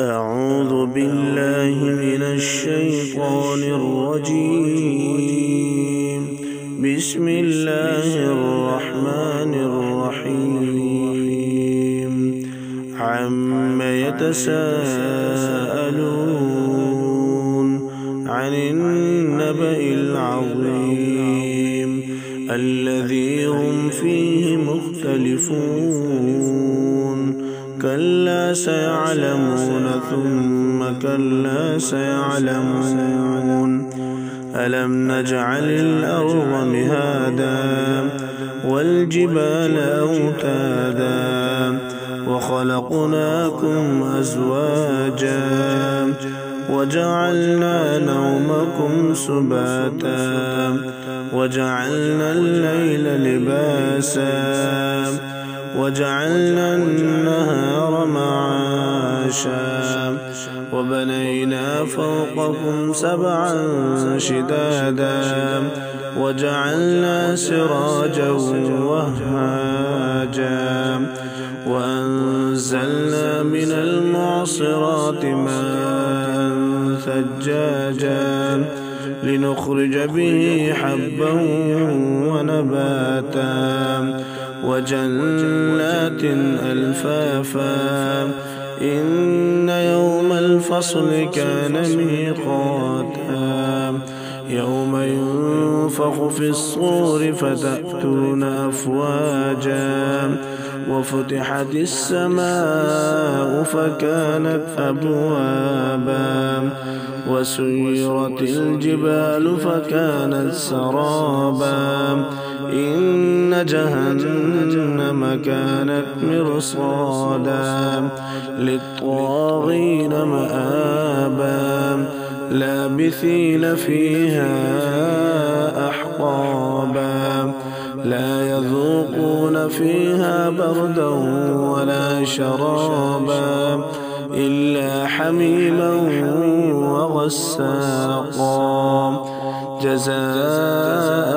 أعوذ بالله من الشيطان الرجيم. بسم الله الرحمن الرحيم. عم يتساءلون عن النبأ العظيم الذي هم فيه مختلفون. كلا سيعلمون ثم كلا سيعلمون. ألم نجعل الأرض مهادا والجبال أوتادا وخلقناكم أزواجا وجعلنا نومكم سباتا وجعلنا الليل لباسا وجعلنا النهار معاشا وبنينا فوقكم سبعا شدادا وجعلنا سراجا وهاجا وأنزلنا من المعصرات ماء ثجاجا لنخرج به حبا ونباتا وجنات ألفافا. إن يوم الفصل كان ميقاتا يوم ينفخ في الصور فتأتون أفواجا وفتحت السماء فكانت أبوابا وسيرت الجبال فكانت سرابا. إن جهنم كانت مرصادا للطاغين مآبا لابثين فيها أحقابا لا يذوقون فيها بردا ولا شرابا إلا حميما وغساقا جزاء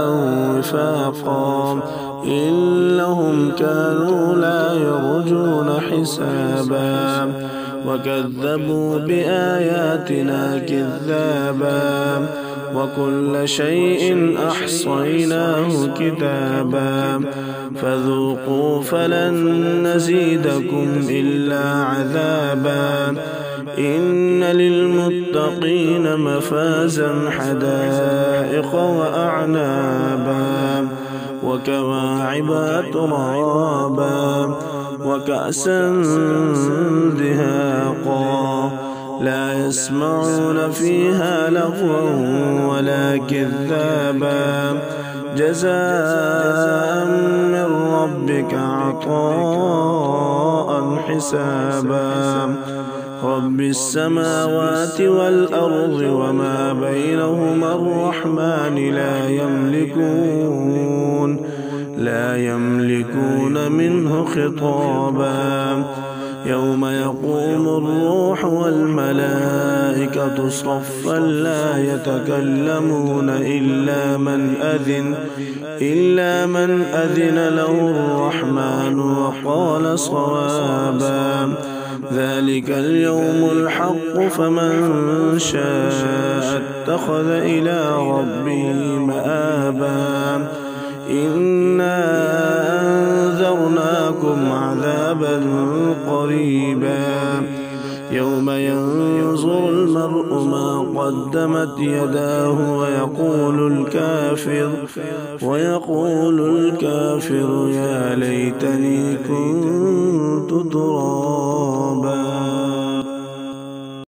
وفاقا. إنهم كانوا لا يرجون حسابا وكذبوا بآياتنا كذابا وكل شيء أحصيناه كتابا فذوقوا فلن نزيدكم إلا عذابا. إن للمتقين مفازا حدائق وأعنابا وكواعب أترابا وكأسا دهاقا لا يسمعون فيها لغوا ولا كذابا جزاء من ربك عطاء حسابا. رب السماوات والأرض وما بينهما الرحمن لا يملكون منه خطابا. يوم يقوم الروح والملائكة صفا لا يتكلمون إلا من أذن له الرحمن وقال صوابا. ذلك اليوم الحق فمن شاء اتخذ إلى ربه مآبا. إنا أنذرناكم عذابا قريبا يوم ينظر المرء ما قدمت يداه ويقول الكافر يا ليتني كنت ترابا.